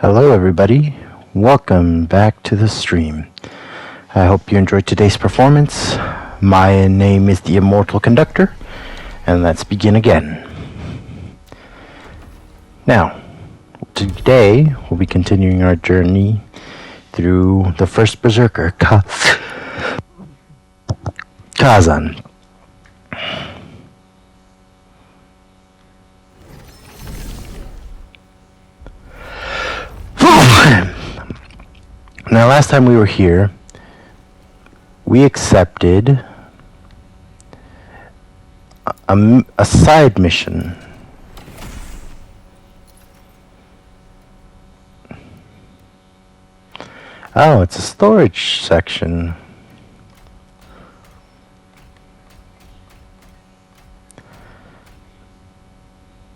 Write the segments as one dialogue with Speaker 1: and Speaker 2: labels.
Speaker 1: Hello everybody, welcome back to the stream. I hope you enjoyed today's performance. My name is the Immortal Conductor, and let's begin again. Now, today we'll be continuing our journey through the First Berserker, Khazan. Now, last time we were here, we accepted a side mission. Oh, it's a storage section.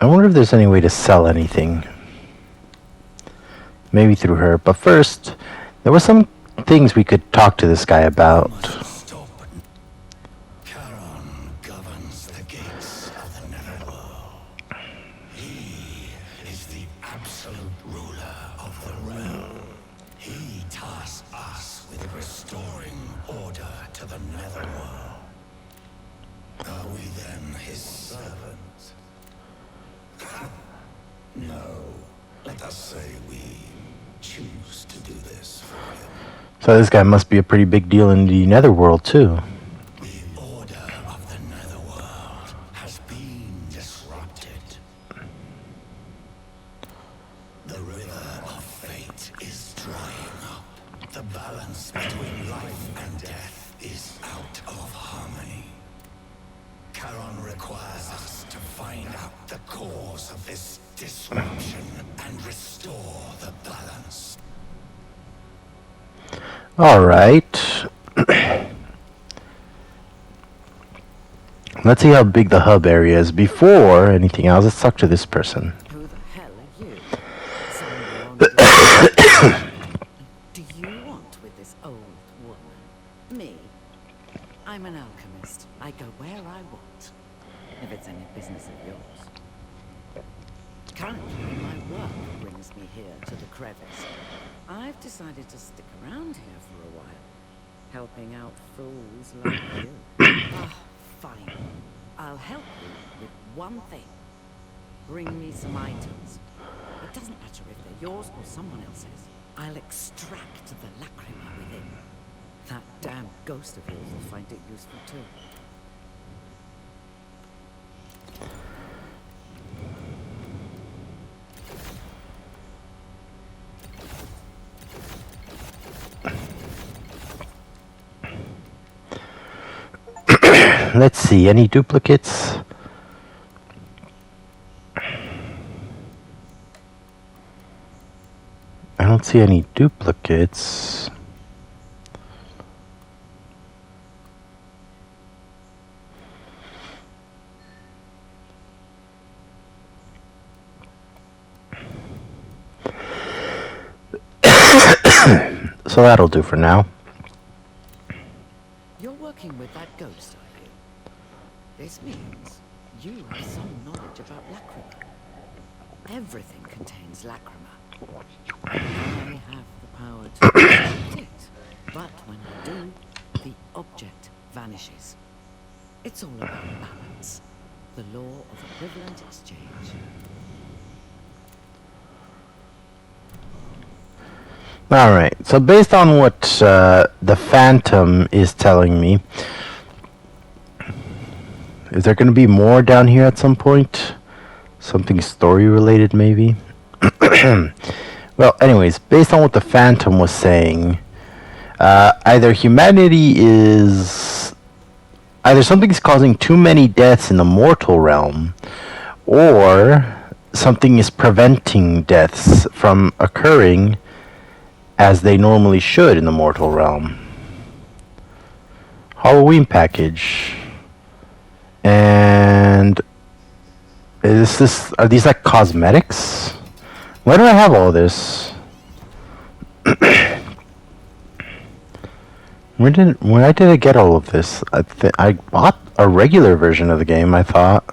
Speaker 1: I wonder if there's any way to sell anything. Maybe through her, but first, there were some things we could talk to this guy about.
Speaker 2: Charon governs the gates of the netherworld. He is the absolute ruler of the realm. He tasks us with restoring order to the netherworld. Are we then his servants? No. Let us say we choose to do this for him.
Speaker 1: So this guy must be a pretty big deal in the netherworld too.
Speaker 2: The order of the netherworld has been disrupted. The river of fate is drying up. The balance between life and death is out of harmony. Charon requires us to find out the cause of this disruption and restore the balance.
Speaker 1: Alright. Let's see how big the hub area is. Before anything else, let's talk to this person.
Speaker 3: Who the hell are you? Do you want with this old woman? Me? I'm an alchemist. I go where I want. If it's any business of yours. Currently, my work brings me here to the crevice. I've decided to stick around here for a while, helping out fools like you. Fine. I'll help you with one thing. Bring me some items. It doesn't matter if they're yours or someone else's. I'll extract the lacrima within. That damn ghost of yours will find it useful too.
Speaker 1: Let's see, any duplicates? I don't see any duplicates. So that'll do for now.
Speaker 3: You're working with that ghost, are you? This means you have some knowledge about lacrima. Everything contains lacrima. I have the power to extract it, but when I do, the object vanishes. It's all about balance. The law of equivalent exchange.
Speaker 1: Alright, so based on what the Phantom is telling me, is there going to be more down here at some point? Something story related maybe? Well, anyways, based on what the Phantom was saying, either something's causing too many deaths in the mortal realm, or something is preventing deaths from occurring as they normally should in the mortal realm. Halloween package. And are these like cosmetics? Why do I have all this? Where did I get all of this? I bought a regular version of the game, I thought.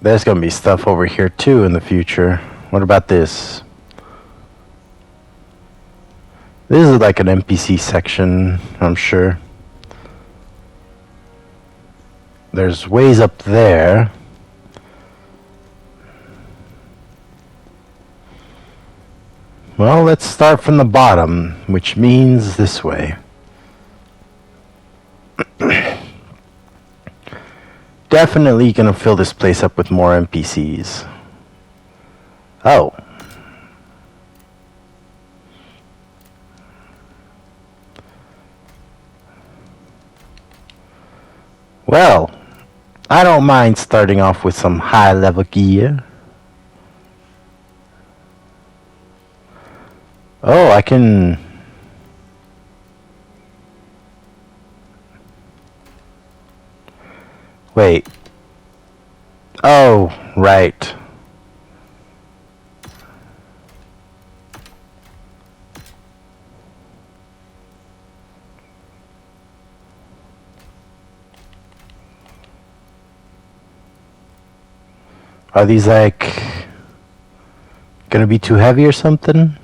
Speaker 1: There's gonna be stuff over here too in the future. What about this? This is like an NPC section, I'm sure. There's ways up there. Well, let's start from the bottom, which means this way. Definitely gonna fill this place up with more NPCs. Oh. Well, I don't mind starting off with some high level gear. Oh, I can... Wait. Oh, right. Are these like gonna be too heavy or something?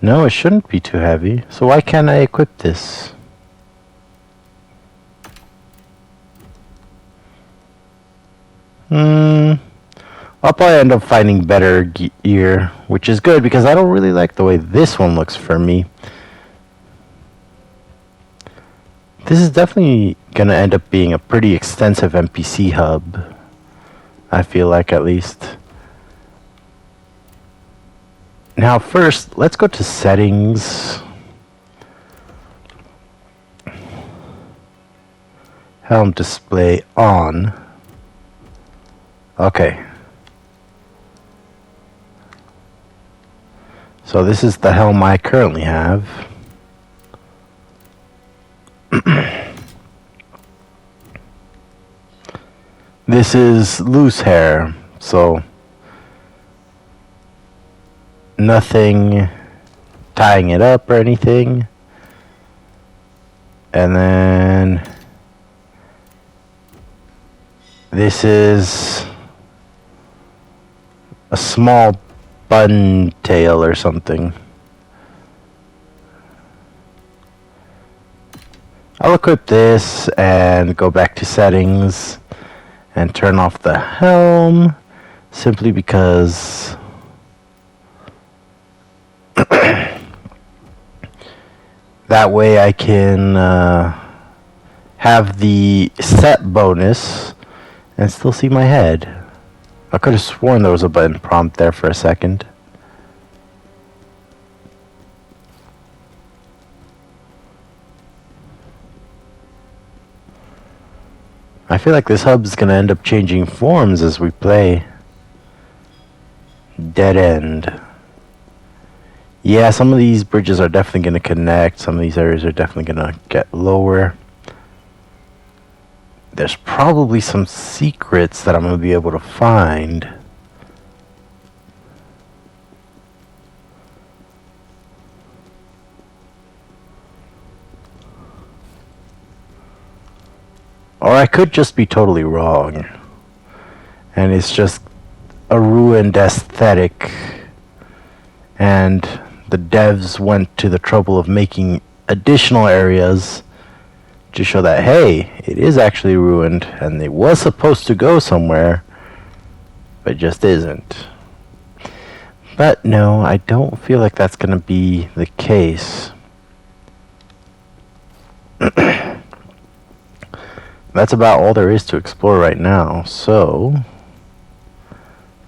Speaker 1: No, it shouldn't be too heavy. So why can't I equip this? I'll probably end up finding better gear, which is good because I don't really like the way this one looks for me. This is definitely gonna end up being a pretty extensive NPC hub. I feel like, at least. Now first, let's go to settings. Helm display on. Okay. So this is the helm I currently have. This is loose hair, so nothing tying it up or anything. And then this is a small bun tail or something. I'll equip this and go back to settings and turn off the helm, simply because that way I can have the set bonus and still see my head. I could have sworn there was a button prompt there for a second. I feel like this hub's gonna end up changing forms as we play. Dead end. Yeah, some of these bridges are definitely gonna connect. Some of these areas are definitely gonna get lower. There's probably some secrets that I'm gonna be able to find. Or I could just be totally wrong. And it's just a ruined aesthetic. And the devs went to the trouble of making additional areas to show that, hey, it is actually ruined and it was supposed to go somewhere, but it just isn't. But no, I don't feel like that's going to be the case. That's about all there is to explore right now, so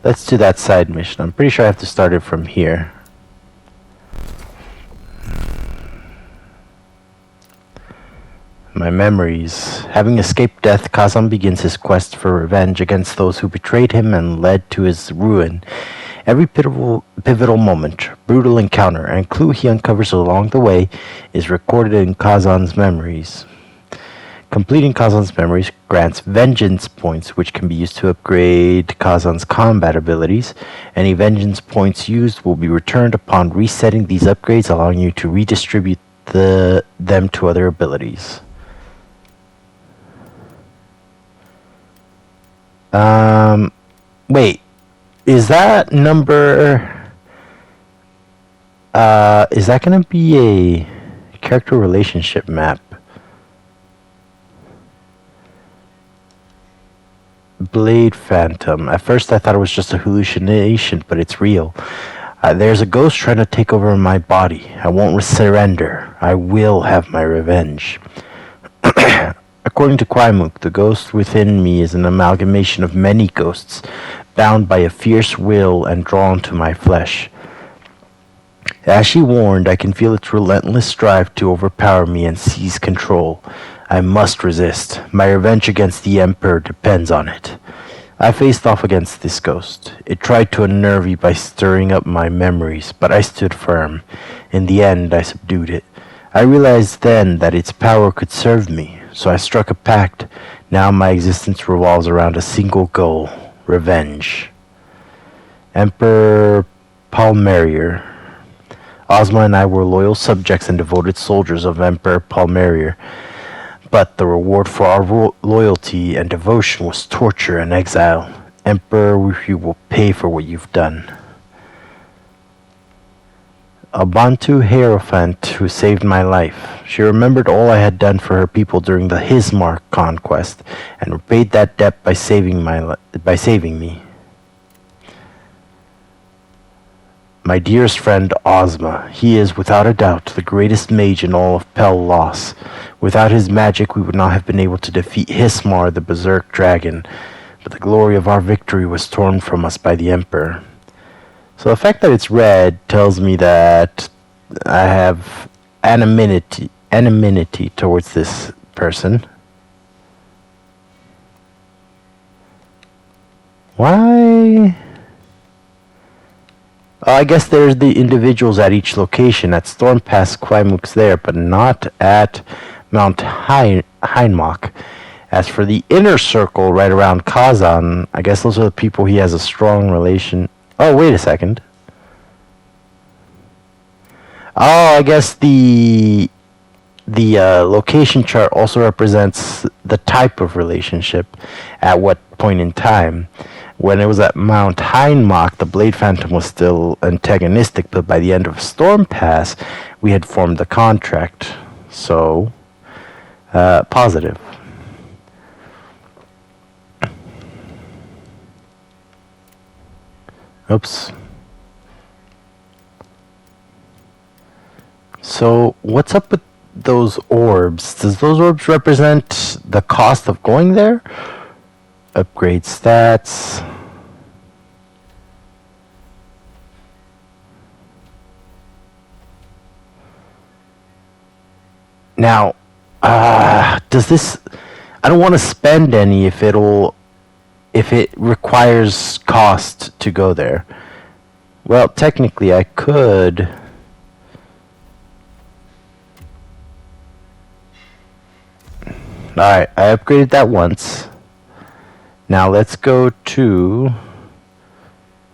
Speaker 1: let's do that side mission. I'm pretty sure I have to start it from here. My memories. Having escaped death, Khazan begins his quest for revenge against those who betrayed him and led to his ruin. Every pivotal moment, brutal encounter, and clue he uncovers along the way is recorded in Khazan's memories. Completing Khazan's memories grants vengeance points, which can be used to upgrade Khazan's combat abilities. Any vengeance points used will be returned upon resetting these upgrades, allowing you to redistribute them to other abilities. Um, wait, is that number? Is that gonna be a character relationship map? Blade Phantom. At first I thought it was just a hallucination, but it's real. There's a ghost trying to take over my body. I won't surrender. I will have my revenge. According to Kwaimuk, the ghost within me is an amalgamation of many ghosts, bound by a fierce will and drawn to my flesh. As she warned, I can feel its relentless drive to overpower me and seize control. I must resist. My revenge against the Emperor depends on it. I faced off against this ghost. It tried to unnerve me by stirring up my memories, but I stood firm. In the end, I subdued it. I realized then that its power could serve me, so I struck a pact. Now my existence revolves around a single goal: revenge. Emperor Palmerier. Ozma and I were loyal subjects and devoted soldiers of Emperor Palmerier, but the reward for our loyalty and devotion was torture and exile. Emperor, you will pay for what you've done. A Bantu hierophant who saved my life. She remembered all I had done for her people during the Hismar conquest, and repaid that debt by saving me. My dearest friend Ozma. He is, without a doubt, the greatest mage in all of Pel-Los. Without his magic, we would not have been able to defeat Hismar, the Berserk dragon, but the glory of our victory was torn from us by the Emperor. So the fact that it's red tells me that I have anonymity towards this person. Why? I guess there's the individuals at each location. At Storm Pass, Kwaimuk's there, but not at Mount Heinmach. As for the inner circle right around Khazan, I guess those are the people he has a strong relation. Oh, wait a second. Oh, I guess the location chart also represents the type of relationship at what point in time. When it was at Mount Heinmach, the Blade Phantom was still antagonistic, but by the end of Storm Pass, we had formed a contract. So, positive. Oops. So, what's up with those orbs? Does those orbs represent the cost of going there? Upgrade stats. Now, does this... I don't want to spend any if it requires cost to go there. Well, technically I could... Alright, I upgraded that once. Now let's go to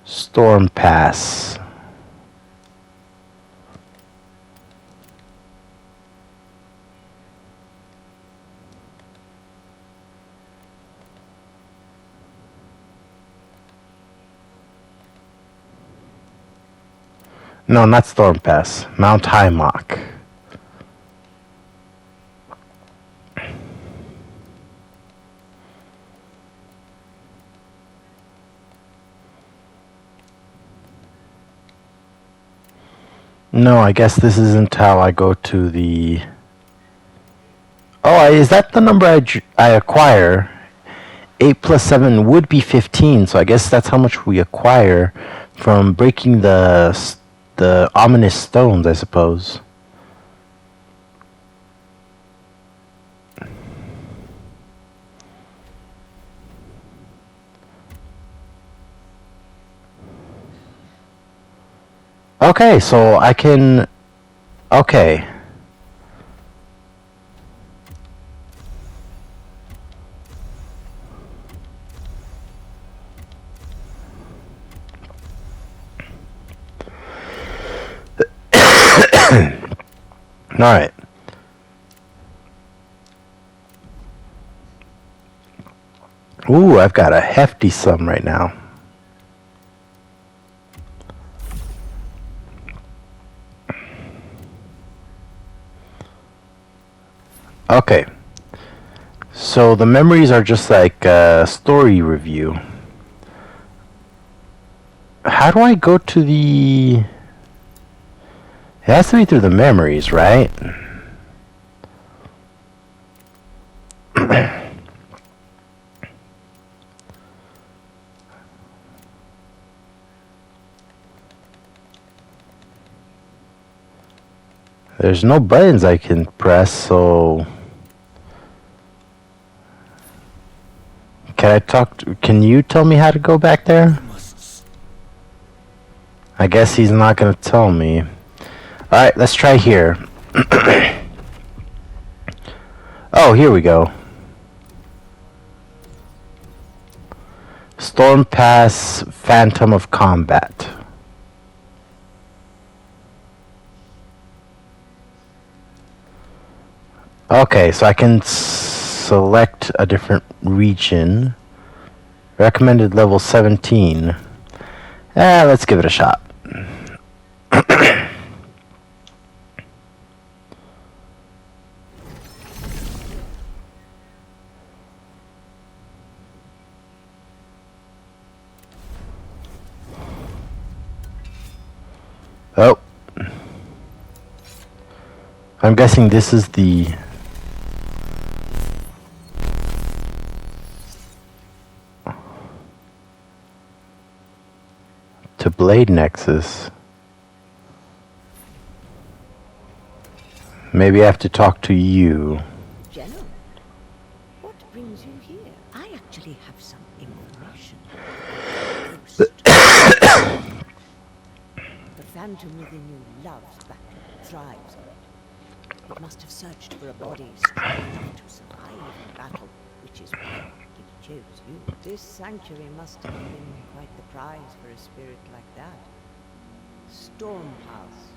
Speaker 1: Storm Pass. No, not Storm Pass. Mount Heinmach. No, I guess this isn't how I go to the... Oh, is that the number I acquire? 8 plus 7 would be 15, so I guess that's how much we acquire from breaking the ominous stones, I suppose. Okay, so I can... Okay. Alright. Ooh, I've got a hefty sum right now. Okay. So the memories are just like a story review. How do I go to the... It has to be through the memories, right? There's no buttons I can press, so... Can you tell me how to go back there? I guess he's not gonna tell me. Alright, let's try here. Oh, here we go. Storm Pass, Phantom of Combat. Okay, so I can select a different region. Recommended level 17. Let's give it a shot. Oh. I'm guessing this is the... to Blade Nexus. Maybe I have to talk to you.
Speaker 4: General, what brings you here? I actually have some information. The phantom within you loves battle, thrives on it. It must have searched for a body strong enough to survive in battle, which is why it chose you. This sanctuary must have been quite the prize for a spirit like that. Storm-Pass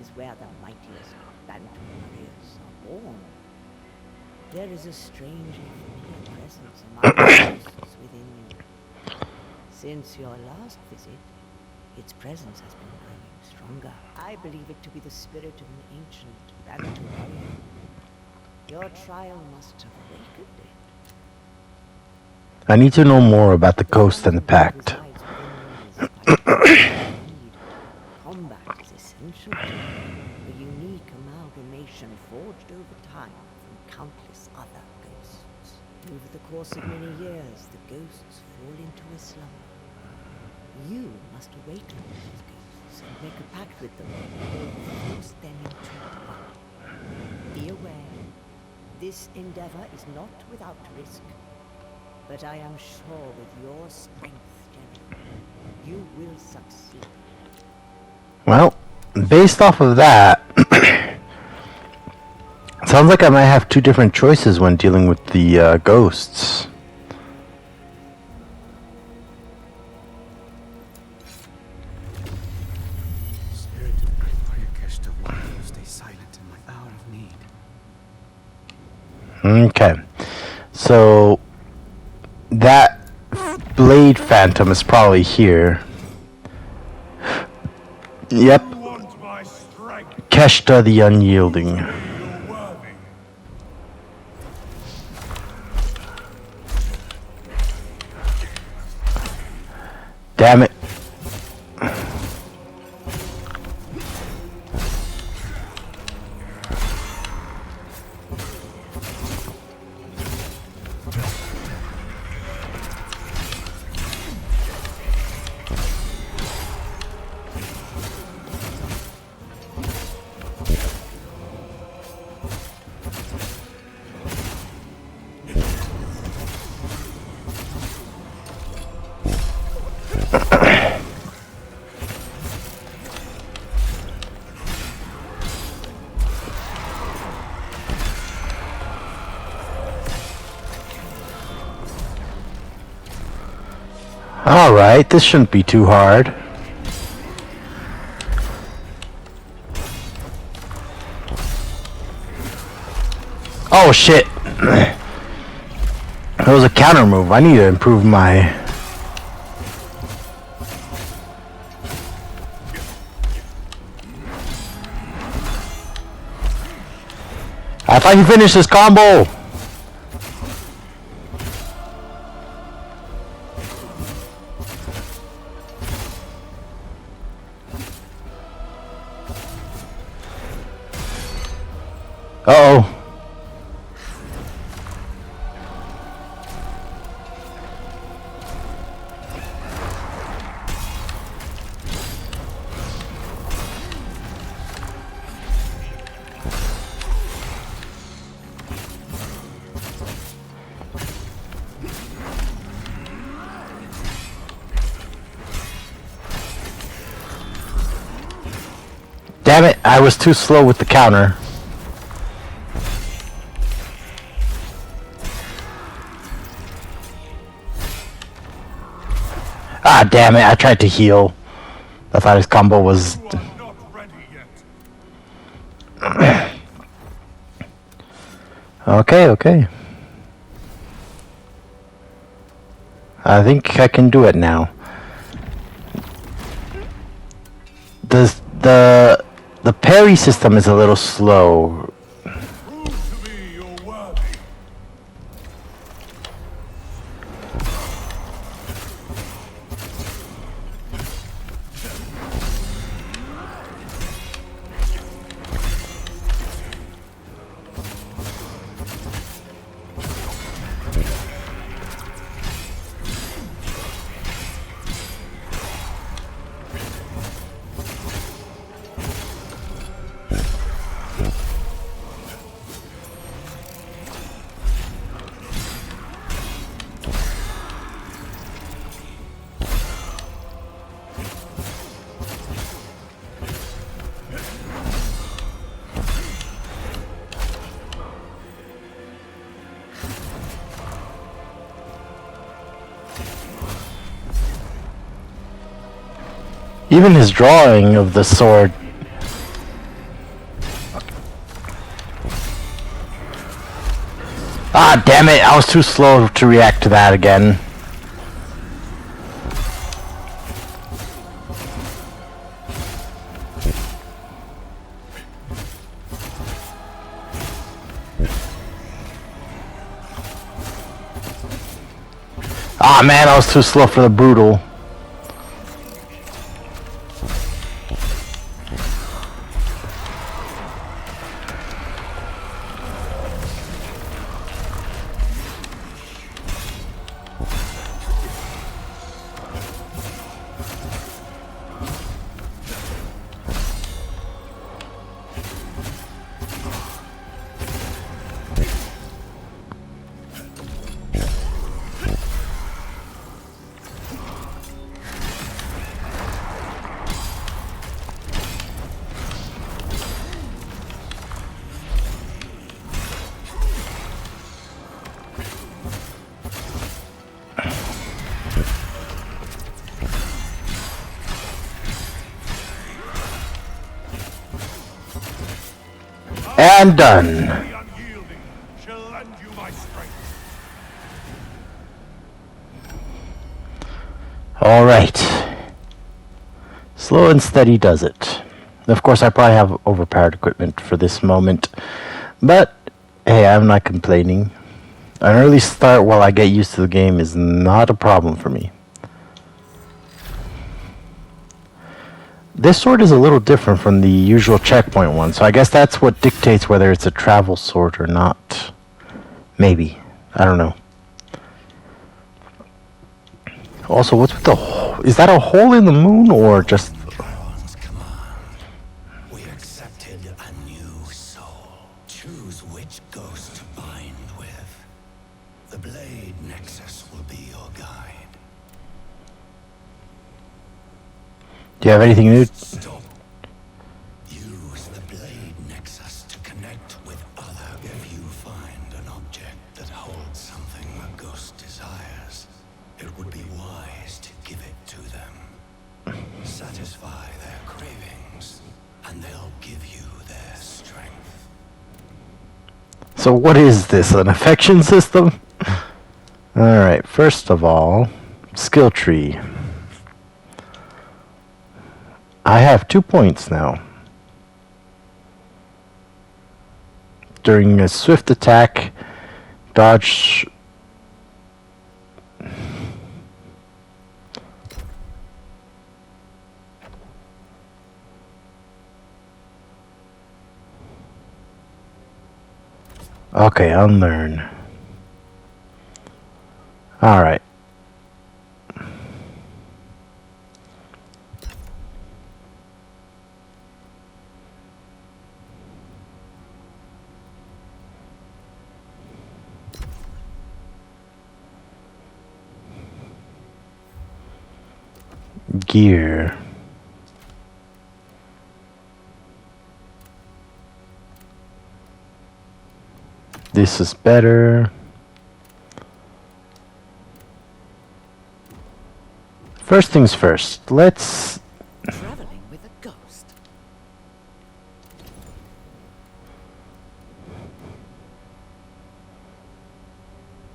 Speaker 4: is where the mightiest phantom warriors are born. There is a strangely familiar presence among the ghosts within you. Since your last visit, its presence has been growing stronger. I believe it to be the spirit of an ancient phantom warrior. Your trial must have awakened it.
Speaker 1: I need to know more about the ghost and the pact.
Speaker 4: Combat is essential to a unique amalgamation forged over time from countless other ghosts. Over the course of many years, the ghosts fall into a slumber. You must awaken these ghosts and make a pact with them, or force them into one. Be aware, this endeavor is not without risk. But I am sure with your strength, General, you will succeed.
Speaker 1: Well, based off of that, sounds like I might have two different choices when dealing with the ghosts.
Speaker 5: Spirit of great Keshta, why do you stay silent in my hour of need?
Speaker 1: Okay, so that Blade Phantom is probably here. Yep. Keshta the Unyielding. Damn it. Alright, this shouldn't be too hard. Oh shit! It was a counter move. I need to improve my... I thought you finished this combo! Uh-oh. Damn it, I was too slow with the counter. Ah, damn it, I tried to heal. I thought his combo was... Okay. I think I can do it now. The parry system is a little slow. Even his drawing of the sword. Ah, damn it, I was too slow to react to that again. Ah, man, I was too slow for the brutal. And done. Alright. Slow and steady does it. Of course, I probably have overpowered equipment for this moment. But, hey, I'm not complaining. An early start while I get used to the game is not a problem for me. This sword is a little different from the usual checkpoint one, so I guess that's what dictates whether it's a travel sword or not. Maybe. I don't know. Also, what's with the hole? Is that a hole in the moon or just...
Speaker 2: Charon's command. We accepted a new soul. Choose which ghost to bind with. The Blade Nexus will be your guide.
Speaker 1: Do you have anything new?
Speaker 2: Stop. Use the Blade Nexus to connect with other. If you find an object that holds something a ghost desires, it would be wise to give it to them. Satisfy their cravings, and they'll give you their strength.
Speaker 1: So what is this, an affection system? Alright, first of all, skill tree. I have 2 points now. During a swift attack, dodge. Okay, unlearn. Alright. Gear. This is better. First things first, let's...
Speaker 3: Traveling with a ghost.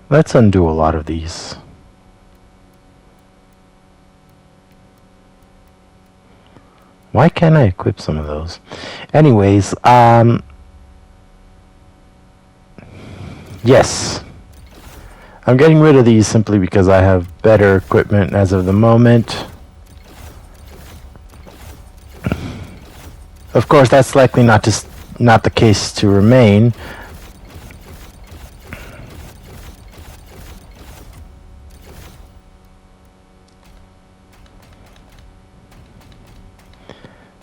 Speaker 1: Let's undo a lot of these. Why can't I equip some of those? Anyways, yes. I'm getting rid of these simply because I have better equipment as of the moment. Of course, that's likely not the case to remain.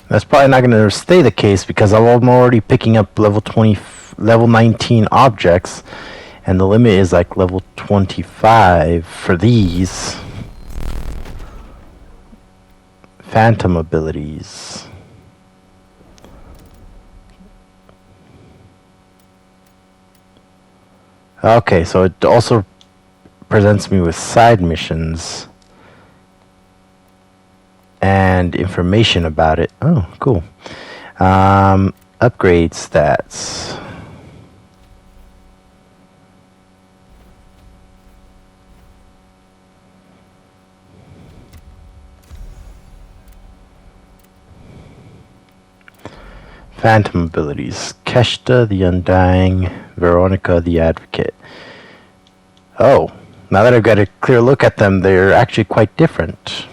Speaker 1: That's probably not going to stay the case because I'm already picking up level 19 objects, and the limit is like level 25 for these phantom abilities. Okay, so it also presents me with side missions and information about it. Oh, cool. Upgrade stats. Phantom abilities. Keshta the Undying, Veronica the Advocate. Oh, now that I've got a clear look at them, they're actually quite different.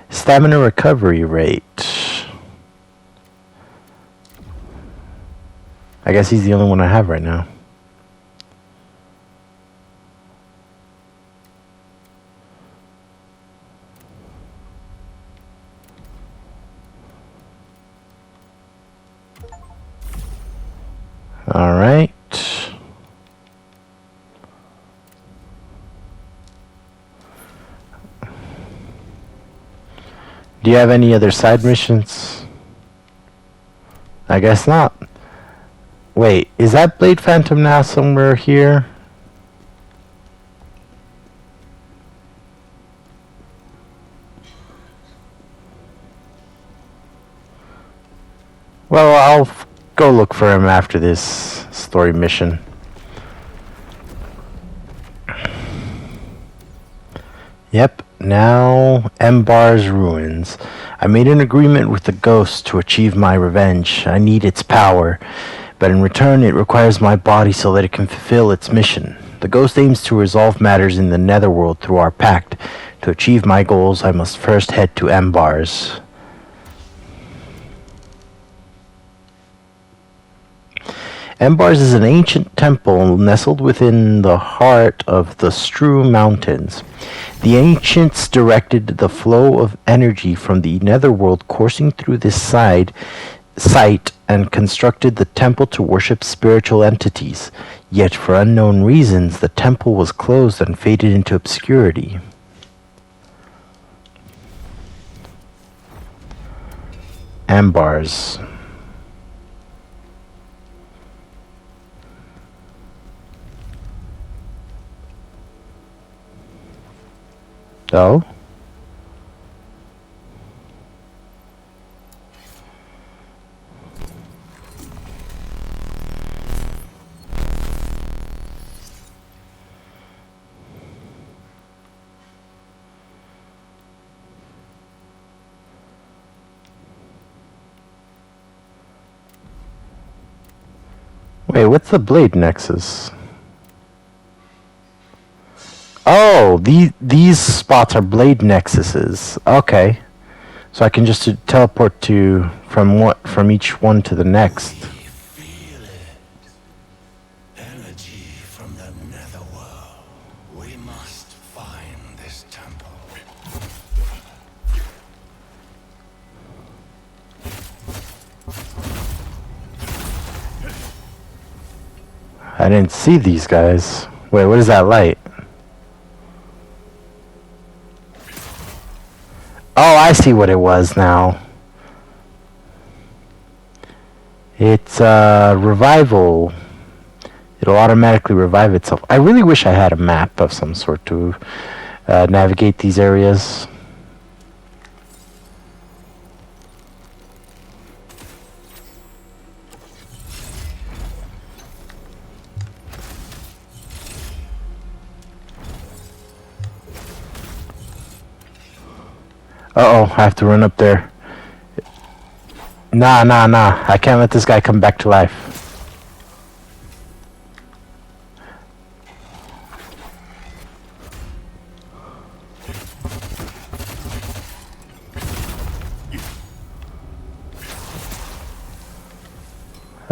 Speaker 1: Stamina recovery rate. I guess he's the only one I have right now. All right. Do you have any other side missions? I guess not. Wait, is that Blade Phantom now somewhere here? Well, I'll go look for him after this story mission. Yep, now Embar's ruins. I made an agreement with the ghost to achieve my revenge. I need its power, but in return it requires my body so that it can fulfill its mission. The ghost aims to resolve matters in the netherworld through our pact. To achieve my goals, I must first head to Embar's. Embar's is an ancient temple nestled within the heart of the Stru Mountains. The ancients directed the flow of energy from the netherworld coursing through this site and constructed the temple to worship spiritual entities. Yet for unknown reasons, the temple was closed and faded into obscurity. Embar's. Oh? Wait, what's the blade nexus? Oh, these spots are blade nexuses. Okay. So I can just teleport to from each one to the next.
Speaker 2: Feel it. Energy from the netherworld. We must find this temple.
Speaker 1: I didn't see these guys. Wait, what is that light? Oh, I see what it was now. It's revival. It'll automatically revive itself. I really wish I had a map of some sort to navigate these areas. Uh-oh, I have to run up there. Nah. I can't let this guy come back to life.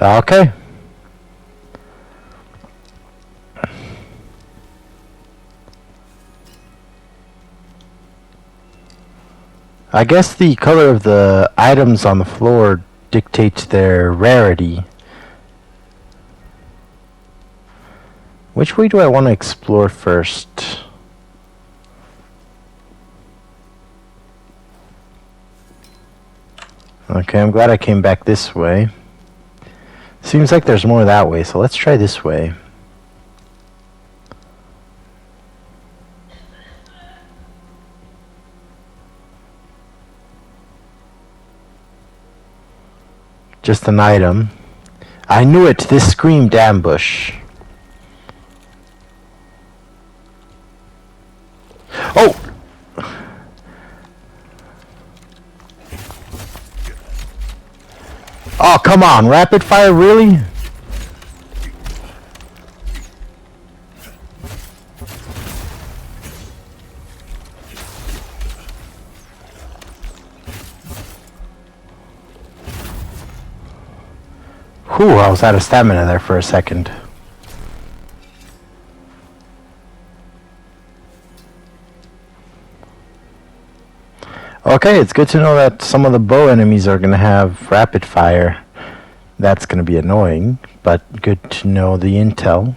Speaker 1: Okay. I guess the color of the items on the floor dictates their rarity. Which way do I want to explore first? Okay, I'm glad I came back this way. Seems like there's more that way, so let's try this way. Just an item. I knew it! This screamed ambush. Oh! Oh, come on! Rapid fire, really? Whew, I was out of stamina there for a second. Okay, it's good to know that some of the bow enemies are going to have rapid fire. That's going to be annoying, but good to know the intel.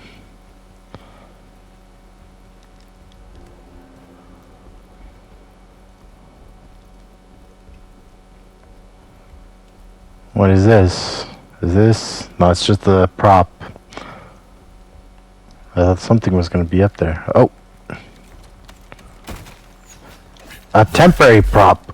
Speaker 1: What is this? Is this? No, it's just a prop. I thought something was going to be up there. Oh. A temporary prop.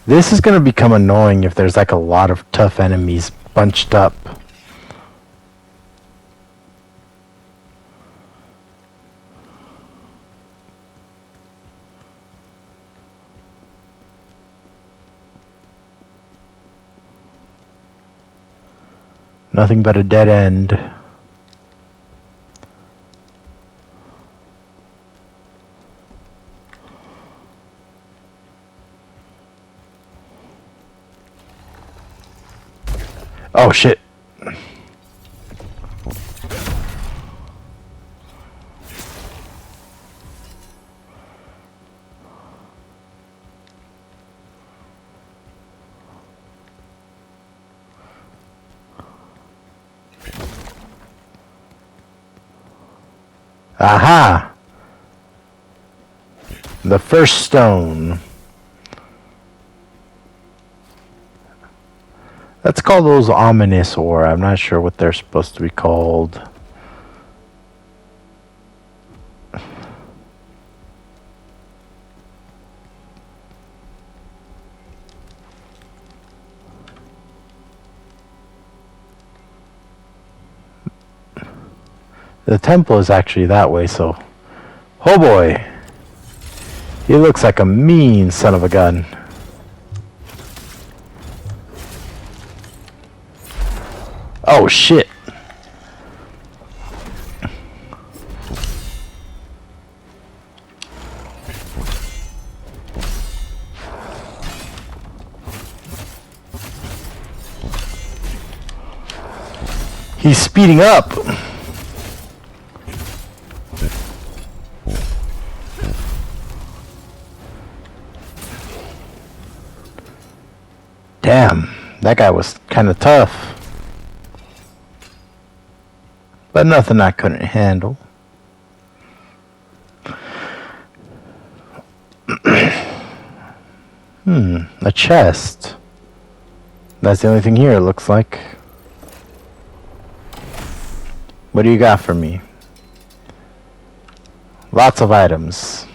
Speaker 1: This is going to become annoying if there's like a lot of tough enemies bunched up. Nothing but a dead end. Oh shit. Aha! The first stone. Let's call those ominous ore. I'm not sure what they're supposed to be called. The temple is actually that way, so... Oh boy! He looks like a mean son of a gun. Oh shit! He's speeding up! Damn, that guy was kind of tough. But nothing I couldn't handle. A chest. That's the only thing here, it looks like. What do you got for me? Lots of items.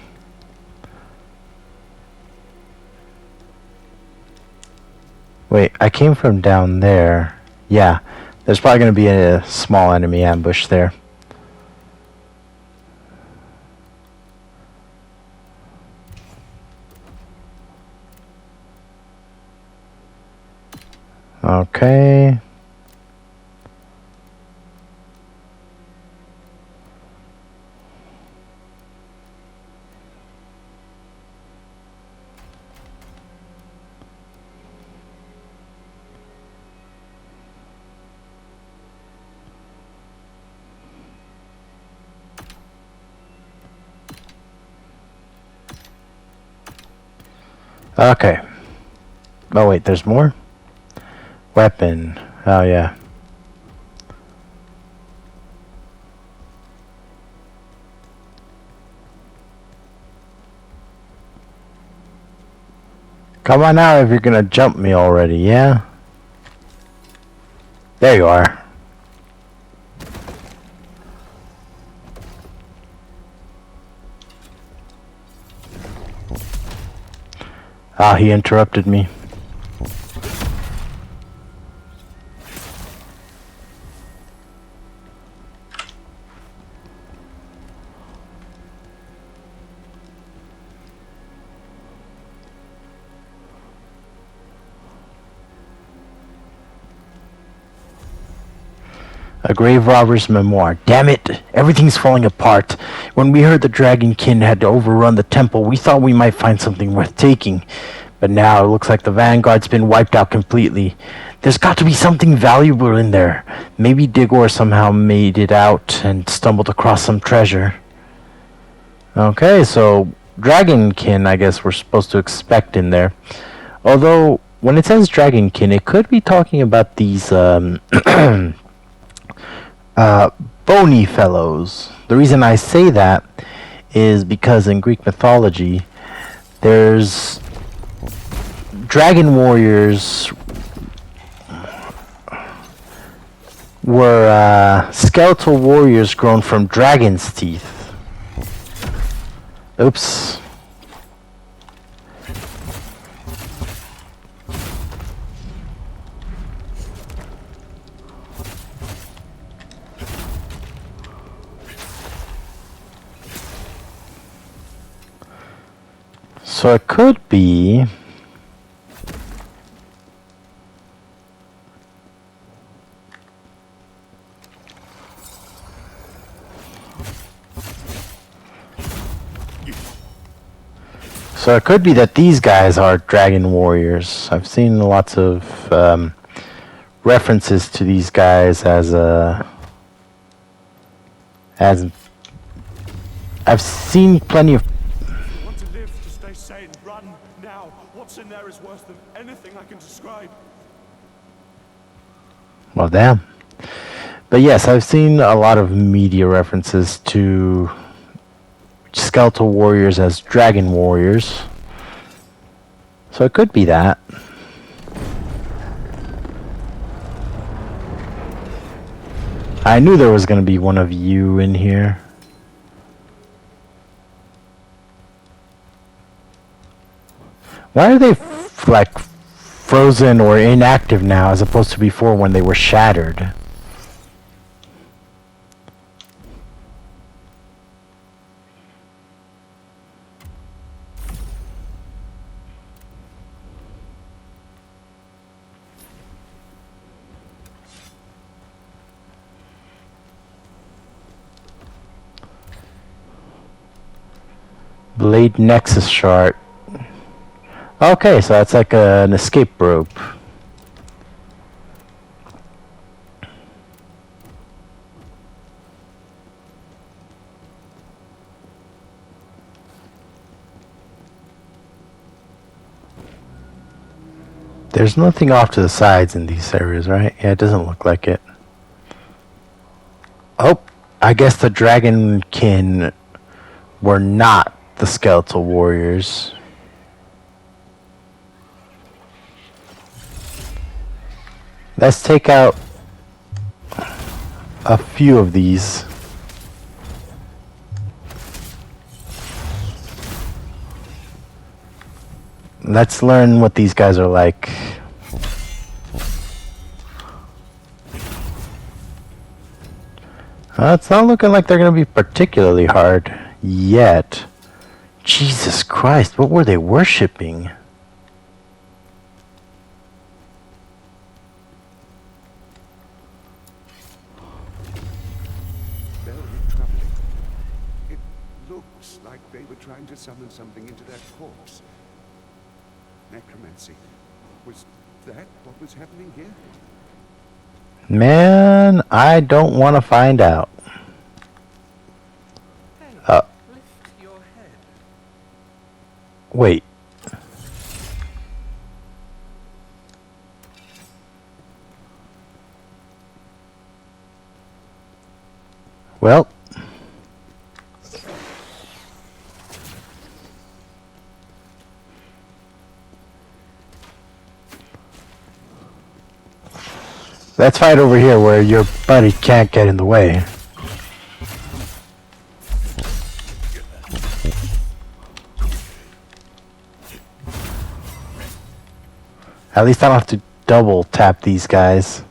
Speaker 1: Wait, I came from down there. Yeah, there's probably going to be a small enemy ambush there. Okay. Okay. Oh wait, there's more? Weapon. Oh yeah. Come on out if you're gonna jump me already, yeah? There you are. Ah, he interrupted me. A grave robber's memoir. Damn it! Everything's falling apart. When we heard the Dragonkin had overrun the temple, we thought we might find something worth taking. But now it looks like the Vanguard's been wiped out completely. There's got to be something valuable in there. Maybe Digor somehow made it out and stumbled across some treasure. Okay, so Dragonkin, I guess we're supposed to expect in there. Although, when it says Dragonkin, it could be talking about these, bony fellows. The reason I say that is because in Greek mythology, there's dragon warriors were skeletal warriors grown from dragon's teeth. Oops. So it could be that these guys are dragon warriors. I've seen lots of references to these guys as I've seen plenty of.
Speaker 6: Want to live, to stay sane, run now. What's in there is worse than anything I can describe.
Speaker 1: Well, damn. But yes, I've seen a lot of media references to skeletal warriors as dragon warriors. So it could be that. I knew there was going to be one of you in here. Why are they like frozen or inactive now as opposed to before when they were shattered? Blade Nexus Shard. Okay, so that's like an escape rope. There's nothing off to the sides in these areas, right? Yeah, it doesn't look like it. Oh, I guess the Dragonkin were not the skeletal warriors. Let's take out a few of these. Let's learn what these guys are like. It's not looking like they're going to be particularly hard yet. Jesus Christ, what were they worshipping?
Speaker 7: Very troubling. It looks like they were trying to summon something into that corpse. Necromancy. Was that what was happening here?
Speaker 1: Man, I don't want to find out.
Speaker 5: Lift your head.
Speaker 1: Wait. Well. Let's fight over here where your buddy can't get in the way. At least I don't have to double tap these guys.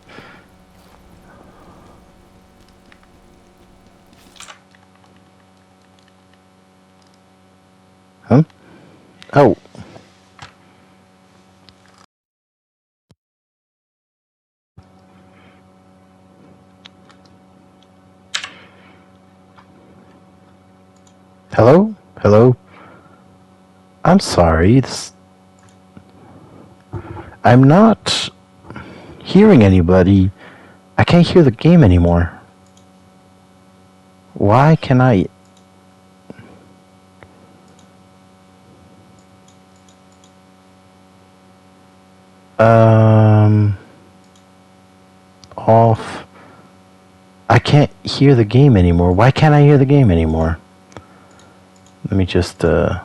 Speaker 1: Huh? Oh. Hello? Hello? I'm sorry. I'm not hearing anybody. I can't hear the game anymore. Why can I... Off. I can't hear the game anymore. Why can't I hear the game anymore? Let me just, the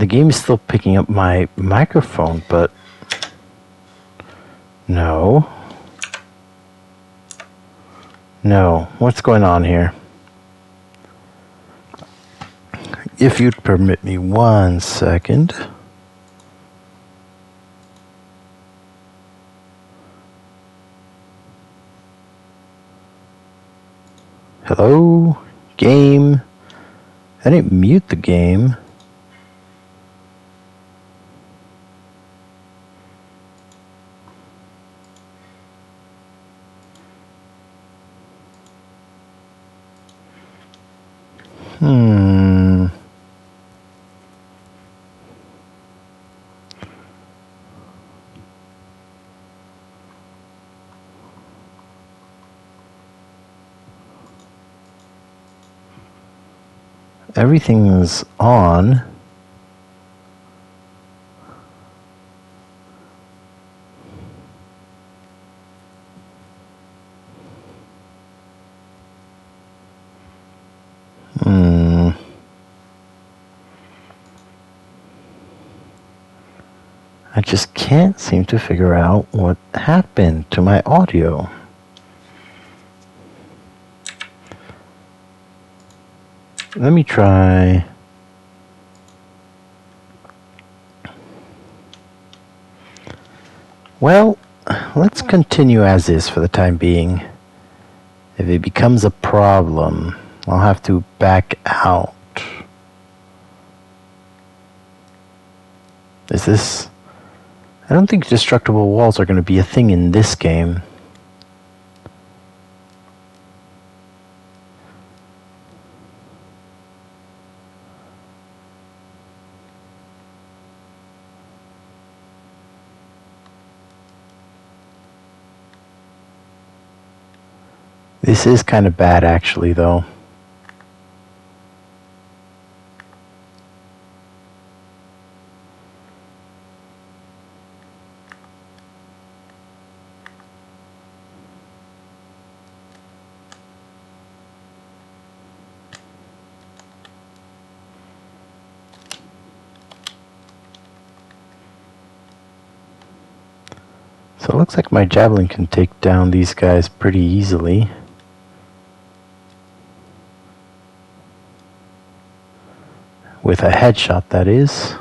Speaker 1: game is still picking up my microphone, but no. No, what's going on here? If you'd permit me 1 second. Hello? Game? I didn't mute the game. Everything's on. I just can't seem to figure out what happened to my audio. Let me try. Well, let's continue as is for the time being. If it becomes a problem, I'll have to back out. Is this I don't think destructible walls are going to be a thing in this game. This is kind of bad, actually, though. So it looks like my javelin can take down these guys pretty easily. With a headshot, that is.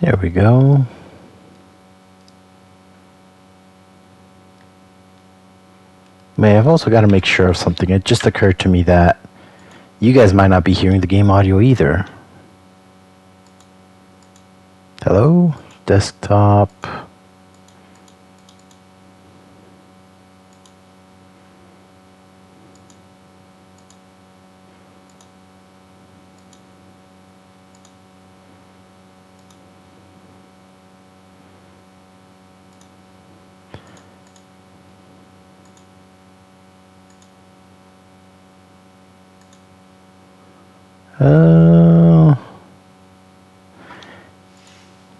Speaker 1: There we go. I've also got to make sure of something. It just occurred to me that you guys might not be hearing the game audio either. Hello? Desktop.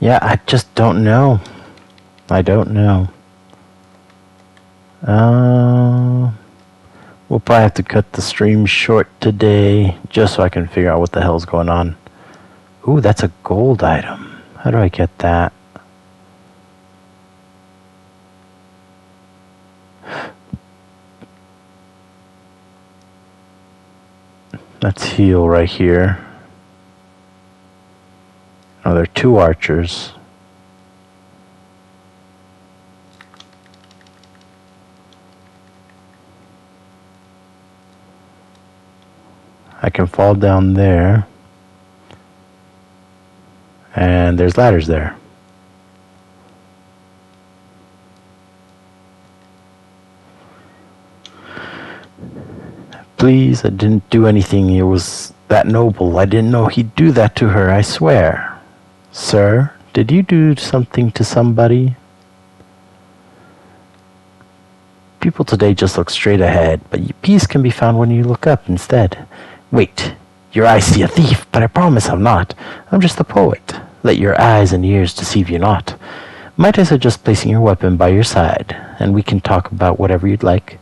Speaker 1: Yeah, I just don't know. I don't know. We'll probably have to cut the stream short today just so I can figure out what the hell's going on. Ooh, that's a gold item. How do I get that? Let's heal right here. Oh, there are two archers. I can fall down there. And there's ladders there. Please, I didn't do anything. It was that noble. I didn't know he'd do that to her, I swear. Sir, did you do something to somebody? People today just look straight ahead, but peace can be found when you look up instead. Wait, your eyes see a thief, but I promise I'm not. I'm just a poet. Let your eyes and ears deceive you not. Might I suggest placing your weapon by your side, and we can talk about whatever you'd like?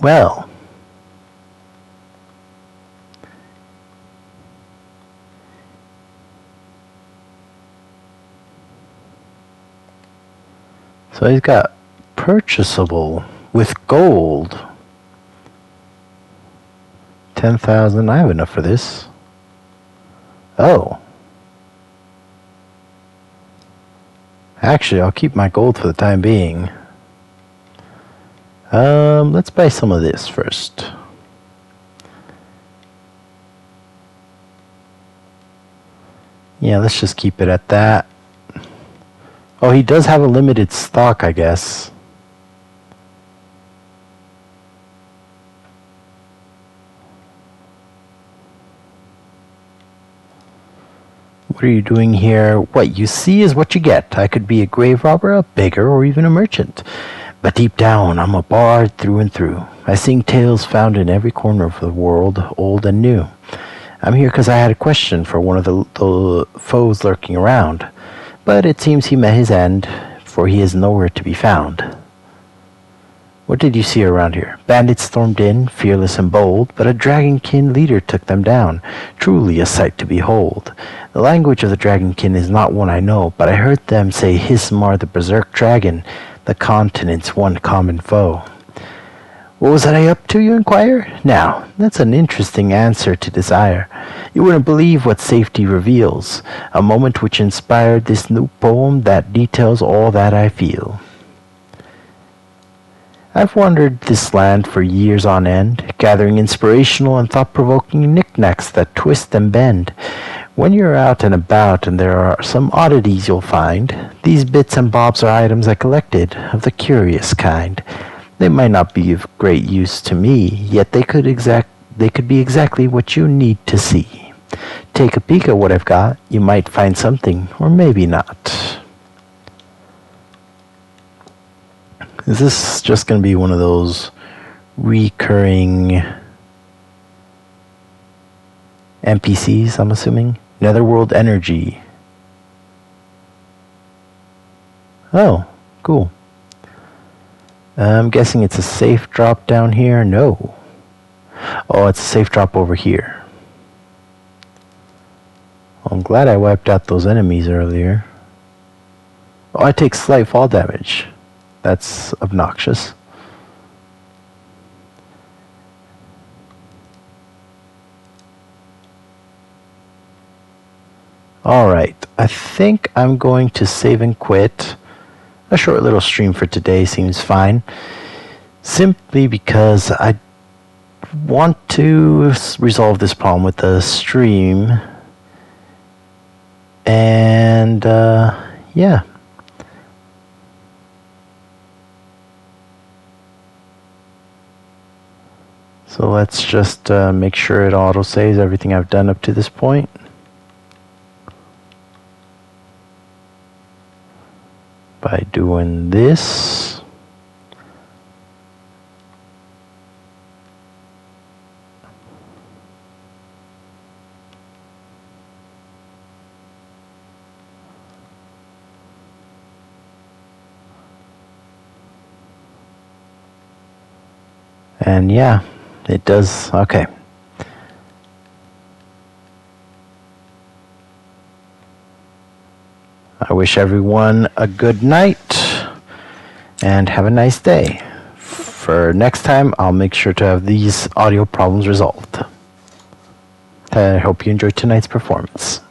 Speaker 1: Well, so he's got purchasable with gold. 10,000. I have enough for this. Oh. Actually, I'll keep my gold for the time being. Let's buy some of this first. Yeah, let's just keep it at that. Oh, he does have a limited stock, I guess. What are you doing here? What you see is what you get. I could be a grave robber, a beggar, or even a merchant. But deep down, I'm a bard through and through. I sing tales found in every corner of the world, old and new. I'm here because I had a question for one of the foes lurking around. But it seems he met his end, for he is nowhere to be found. What did you see around here? Bandits stormed in, fearless and bold, but a dragonkin leader took them down. Truly a sight to behold. The language of the dragonkin is not one I know, but I heard them say Hismar the Berserk dragon, the continent's one common foe. What was I up to, you inquire? Now, that's an interesting answer to desire. You wouldn't believe what safety reveals, a moment which inspired this new poem that details all that I feel. I've wandered this land for years on end, gathering inspirational and thought-provoking knickknacks that twist and bend. When you're out and about and there are some oddities you'll find, these bits and bobs are items I collected, of the curious kind. They might not be of great use to me, yet they could be exactly what you need to see. Take a peek at what I've got, you might find something, or maybe not. Is this just going to be one of those recurring NPCs, I'm assuming? Netherworld energy. Oh, cool. I'm guessing it's a safe drop down here. No. Oh, it's a safe drop over here. Well, I'm glad I wiped out those enemies earlier. Oh, I take slight fall damage. That's obnoxious. Alright, I think I'm going to save and quit. A short little stream for today seems fine. Simply because I want to resolve this problem with the stream. And, yeah. So let's just make sure it auto-saves everything I've done up to this point. By doing this. And yeah, it does. Okay. I wish everyone a good night and have a nice day. For next time, I'll make sure to have these audio problems resolved. I hope you enjoyed tonight's performance.